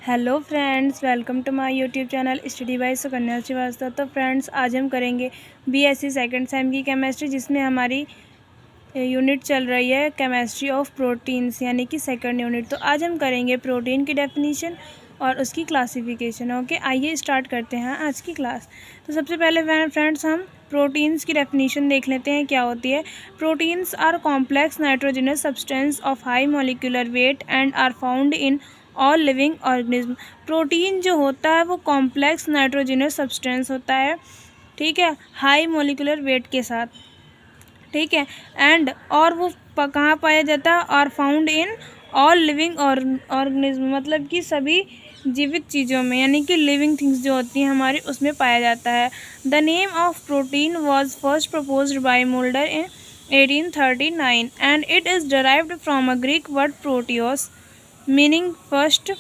Hello friends, welcome to my YouTube channel study by Sukanya Srivastava. तो friends, आज हम करेंगे बीएससी सेकंड सेम की केमिस्ट्री, जिसमें हमारी यूनिट चल रही है केमिस्ट्री ऑफ प्रोटीन्स, यानी कि सेकंड यूनिट। तो आज हम करेंगे प्रोटीन की डेफिनेशन और उसकी क्लासिफिकेशन। ओके, आइए स्टार्ट करते हैं आज की क्लास। तो सबसे पहले फ्रेंड्स हम प्रोटीन्स की डेफिनेशन देख लेते हैं क्या होती है। Proteins are complex nitrogenous substance of high molecular weight and are found in all living organism. Protein जो होता है वो कॉम्प्लेक्स नाइट्रोजनस सब्सटेंस होता है, ठीक है, हाई मॉलिक्यूलर वेट के साथ, ठीक है। एंड और वो कहाँ पाया जाता है, are found in all living organism, मतलब कि सभी जीवित चीज़ों में, यानी कि लिविंग थिंग्स जो होती हैं हमारी, उसमें पाया जाता है। The name of protein was first proposed by Mulder in 1839 and it is derived from a Greek word proteios meaning first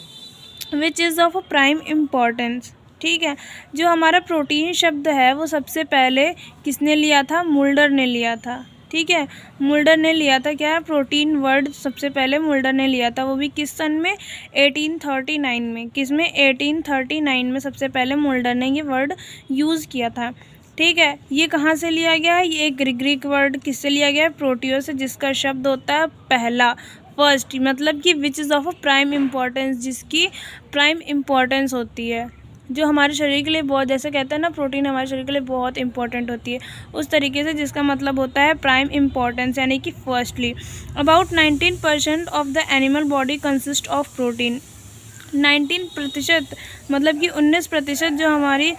which is of prime importance, ठीक है। जो हमारा प्रोटीन शब्द है वो सबसे पहले किसने लिया था, मुल्डर ने लिया था, ठीक है। मुल्डर ने लिया था क्या, प्रोटीन वर्ड सबसे पहले मुल्डर ने लिया था, वो भी किस सन में, 1839 में। किस में, 1839 में सबसे पहले मुल्डर ने ये वर्ड यूज़ किया था, ठीक है। ये कहाँ से लिया गया है, ये ग्रीक वर्ड किससे लिया गया है, प्रोटियो से, जिसका शब्द होता है पहला, फर्स्ट, मतलब कि विच is of a prime importance, जिसकी प्राइम इम्पोर्टेंस होती है, जो हमारे शरीर के लिए बहुत, जैसे कहते हैं ना प्रोटीन हमारे शरीर के लिए बहुत इंपॉर्टेंट होती है, उस तरीके से जिसका मतलब होता है प्राइम इम्पोर्टेंस, यानी कि firstly. About 19% of the animal body consist of protein. 19%, मतलब कि 19% जो हमारी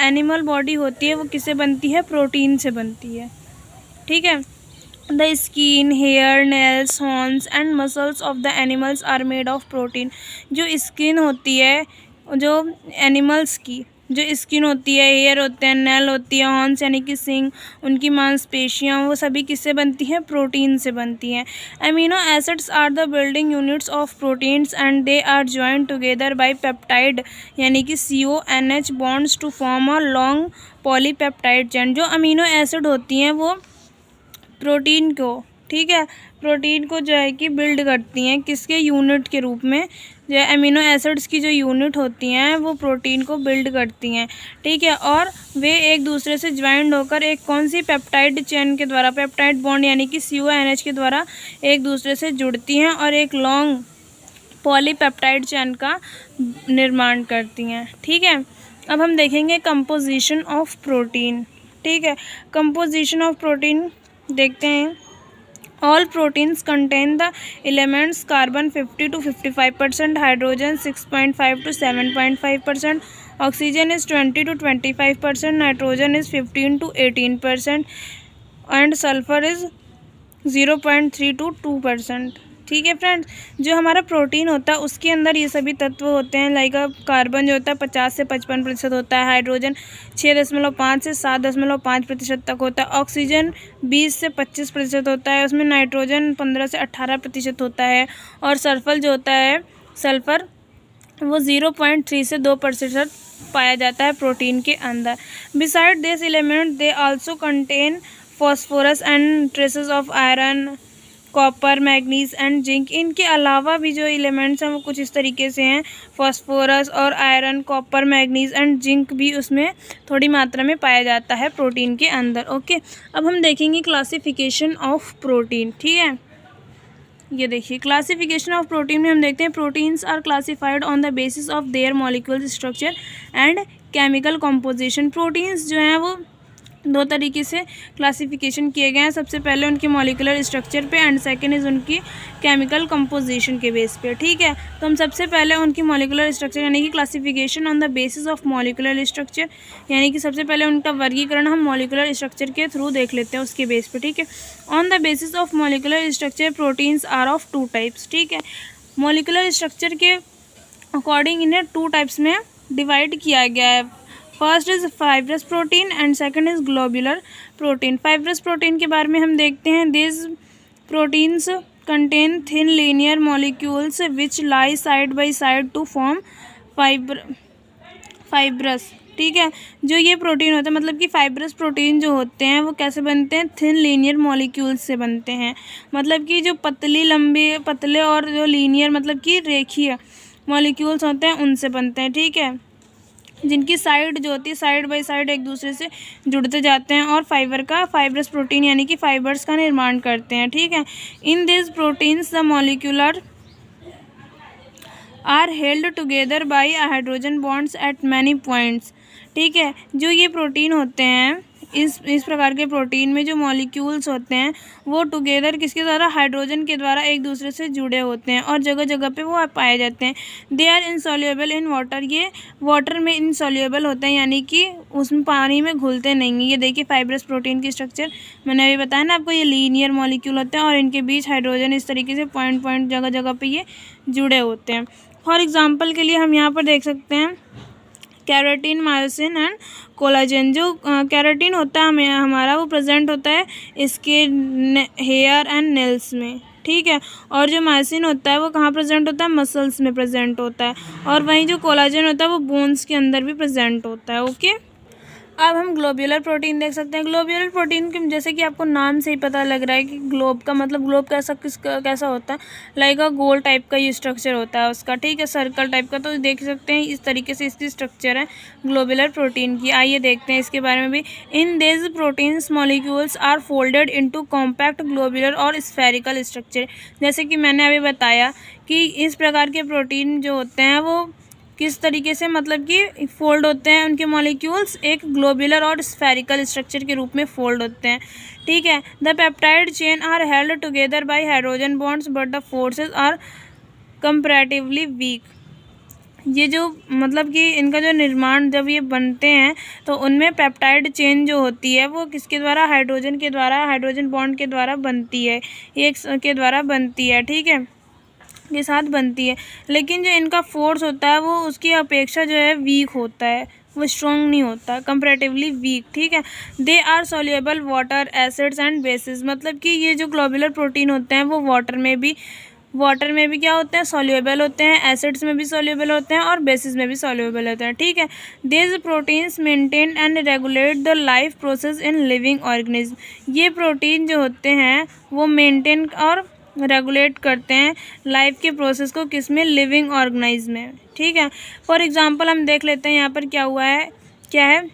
एनिमल बॉडी होती है वो किससे बनती है, प्रोटीन से बनती है, ठीक है। The skin, hair, nails, horns and muscles of the animals are made of protein। जो स्किन होती है, जो एनिमल्स की जो स्किन होती है, हेयर होते हैं, नेल होती है, हॉर्न्स यानी कि सींग, उनकी मांसपेशियाँ, वो सभी किससे बनती हैं, प्रोटीन से बनती हैं। Amino acids are the building units of proteins and they are joined together by peptide यानी कि CONH bonds to form a long polypeptide chain. जो अमीनो एसिड होती हैं वो प्रोटीन को, ठीक है, प्रोटीन को जो है कि बिल्ड करती हैं, किसके यूनिट के रूप में, जो अमीनो एसिड्स की जो यूनिट होती हैं वो प्रोटीन को बिल्ड करती हैं, ठीक है। और वे एक दूसरे से ज्वाइंट होकर एक कौन सी पेप्टाइड चेन के द्वारा, पेप्टाइड बॉन्ड यानी कि CONH के द्वारा एक दूसरे से जुड़ती हैं और एक लॉन्ग पॉलीपेप्टाइड चेन का निर्माण करती हैं, ठीक है। अब हम देखेंगे कंपोजिशन ऑफ प्रोटीन, ठीक है। कंपोजिशन ऑफ प्रोटीन देखते हैं। All proteins contain the elements carbon 50 to 55%, hydrogen 6.5 to 7.5%, oxygen is 20 to 25%, nitrogen is 15 to 18% and sulphur is 0.3 to 2%, ठीक है फ्रेंड्स। जो हमारा प्रोटीन होता है उसके अंदर ये सभी तत्व होते हैं, लाइक कार्बन जो होता है 50 से 55% होता है, हाइड्रोजन 6.5 से 7.5% तक होता है, ऑक्सीजन 20 से 25% होता है, उसमें नाइट्रोजन 15 से 18% होता है, और सल्फर जो होता है, सल्फर वो 0.3 से 2% पाया जाता है प्रोटीन के अंदर। Beside this element they also contain phosphorus and traces of iron, copper, manganese and zinc. इनके अलावा भी जो एलिमेंट्स हैं वो कुछ इस तरीके से हैं, फॉस्फोरस और iron, copper, manganese and zinc भी उसमें थोड़ी मात्रा में पाया जाता है प्रोटीन के अंदर। ओके, अब हम देखेंगे क्लासिफिकेशन ऑफ प्रोटीन, ठीक है। ये देखिए क्लासिफिकेशन ऑफ प्रोटीन में हम देखते हैं proteins are classified on the basis of their molecular structure and chemical composition. Proteins जो हैं वो दो तरीके से क्लासिफिकेशन किए गए हैं, सबसे पहले उनके मॉलिक्यूलर स्ट्रक्चर पे एंड सेकंड इज़ उनकी केमिकल कंपोजिशन के बेस पे, ठीक है। तो हम सबसे पहले उनकी मॉलिक्यूलर स्ट्रक्चर यानी कि classification on the basis of molecular structure, यानी कि सबसे पहले उनका वर्गीकरण हम मॉलिक्यूलर स्ट्रक्चर के थ्रू देख लेते हैं उसके बेस पे, ठीक है। On the basis of molecular structure proteins are of 2 types, ठीक है। मॉलिक्यूलर स्ट्रक्चर के अकॉर्डिंग इन्हें 2 टाइप्स में डिवाइड किया गया है। First is fibrous protein and second is globular protein. Fibrous protein के बारे में हम देखते हैं, this proteins contain thin linear molecules which lie side by side to form fibrous, ठीक है। जो ये प्रोटीन होता है, मतलब कि फाइब्रस प्रोटीन जो होते हैं वो कैसे बनते हैं, थिन लीनियर मॉलिक्यूल्स से बनते हैं, मतलब कि जो पतले और जो लीनियर मतलब कि रेखीय मॉलिक्यूल्स होते हैं उनसे बनते हैं, ठीक है, जिनकी साइड जो होती है साइड बाय साइड एक दूसरे से जुड़ते जाते हैं और फाइब्रस प्रोटीन यानी कि फाइबर्स का निर्माण करते हैं, ठीक है। In this proteins the molecular are held together by hydrogen bonds at many points, ठीक है। जो ये प्रोटीन होते हैं इस प्रकार के प्रोटीन में जो मॉलिक्यूल्स होते हैं वो टुगेदर किसके द्वारा, हाइड्रोजन के द्वारा एक दूसरे से जुड़े होते हैं और जगह जगह पे वो पाए जाते हैं। They are insoluble in water, ये वाटर में इनसॉल्युबल होते हैं यानी कि उसमें पानी में घुलते नहीं हैं। ये देखिए फाइब्रस प्रोटीन की स्ट्रक्चर मैंने अभी बताया ना आपको, ये लीनियर मॉलिक्यूल होते हैं और इनके बीच हाइड्रोजन इस तरीके से पॉइंट पॉइंट जगह जगह पे ये जुड़े होते हैं। फॉर एग्जाम्पल के लिए हम यहाँ पर देख सकते हैं कैराटिन, मायोसिन एंड कोलाजन। जो कैराटिन होता है हमारा वो प्रेजेंट होता है इसके हेयर एंड नेल्स में, ठीक है। और जो मायोसिन होता है वो कहाँ प्रेजेंट होता है, मसल्स में प्रेजेंट होता है। और वहीं जो कोलाजन होता है वो बोन्स के अंदर भी प्रेजेंट होता है, ओके। अब हम ग्लोब्यूलर प्रोटीन देख सकते हैं। ग्लोब्यूलर प्रोटीन के जैसे कि आपको नाम से ही पता लग रहा है कि ग्लोब का मतलब ग्लोब कैसा होता है, लाइक अ गोल टाइप का ये स्ट्रक्चर होता है उसका, ठीक है, सर्कल टाइप का। तो देख सकते हैं इस तरीके से इसकी स्ट्रक्चर है ग्लोब्यूलर प्रोटीन की। आइए देखते हैं इसके बारे में भी। In this proteins molecules are folded into compact globular और स्फेरिकल स्ट्रक्चर। जैसे कि मैंने अभी बताया कि इस प्रकार के प्रोटीन जो होते हैं वो किस तरीके से मतलब कि फोल्ड होते हैं, उनके मॉलिक्यूल्स एक ग्लोबुलर और स्फेरिकल स्ट्रक्चर के रूप में फोल्ड होते हैं, ठीक है। The peptide chain are held together by hydrogen bonds but the forces are comparatively weak. ये जो मतलब कि इनका जो निर्माण जब ये बनते हैं तो उनमें पेप्टाइड चेन जो होती है वो किसके द्वारा, हाइड्रोजन बॉन्ड के द्वारा बनती है, एक के द्वारा बनती है, ठीक है, के साथ बनती है। लेकिन जो इनका फोर्स होता है वो उसकी अपेक्षा जो है वीक होता है, वो स्ट्रॉन्ग नहीं होता, कंपैरेटिवली वीक, ठीक है। They are soluble water, acids and bases. मतलब कि ये जो ग्लोबुलर प्रोटीन होते हैं वो वाटर में भी क्या होते हैं, सोल्यूबल होते हैं, एसिड्स में भी सोल्यूबल होते हैं और बेसिस में भी सोल्यूबल होते हैं, ठीक है। These proteins maintain and regulate the life process in living organism. ये प्रोटीन जो होते हैं वो मेंटेन और रेगुलेट करते हैं लाइफ के प्रोसेस को, किसमें, लिविंग ऑर्गेनाइज्म में, ठीक है। फॉर एग्जांपल हम देख लेते हैं यहाँ पर क्या है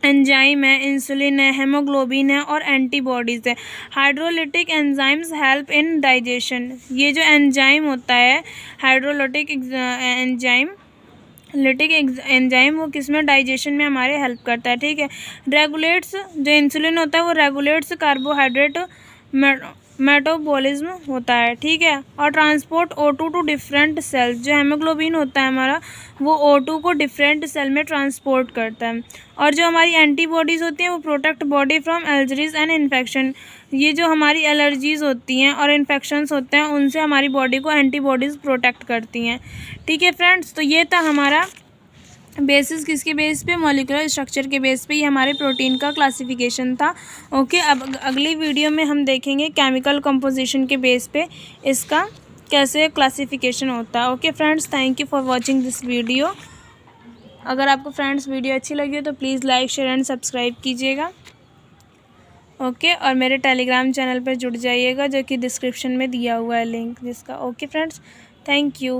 एंजाइम है, इंसुलिन है, हेमोग्लोबिन है और एंटीबॉडीज़ है। Hydrolytic enzymes help in digestion. ये जो एंजाइम होता है हाइड्रोलिटिक एंजाइम वो किसमें, डाइजेशन में हमारे हेल्प करता है, ठीक है। रेगुलेट्स, जो इंसुलिन होता है वो रेगुलेट्स कार्बोहाइड्रेट मेटाबॉलिज्म होता है, ठीक है। और transport O2 to different cells. जो हेमोग्लोबिन होता है हमारा वो O2 को डिफरेंट सेल में ट्रांसपोर्ट करता है। और जो हमारी एंटीबॉडीज़ होती हैं वो protect body from allergies and infection. ये जो हमारी एलर्जीज होती हैं और इन्फेक्शंस होते हैं उनसे हमारी बॉडी को एंटीबॉडीज़ प्रोटेक्ट करती हैं, ठीक है फ्रेंड्स। तो ये था हमारा बेसिस, किसके बेस पे, मॉलिक्यूलर स्ट्रक्चर के बेस पे ये हमारे प्रोटीन का क्लासिफिकेशन था, ओके। अब अगली वीडियो में हम देखेंगे केमिकल कंपोजिशन के बेस पे इसका कैसे क्लासिफिकेशन होता है, okay friends. Thank you for watching this video. अगर आपको फ्रेंड्स वीडियो अच्छी लगी हो तो please like, share and subscribe कीजिएगा, ओके। और मेरे टेलीग्राम चैनल पर जुड़ जाइएगा जो कि डिस्क्रिप्शन में दिया हुआ है लिंक जिसका, ओके फ्रेंड्स, थैंक यू।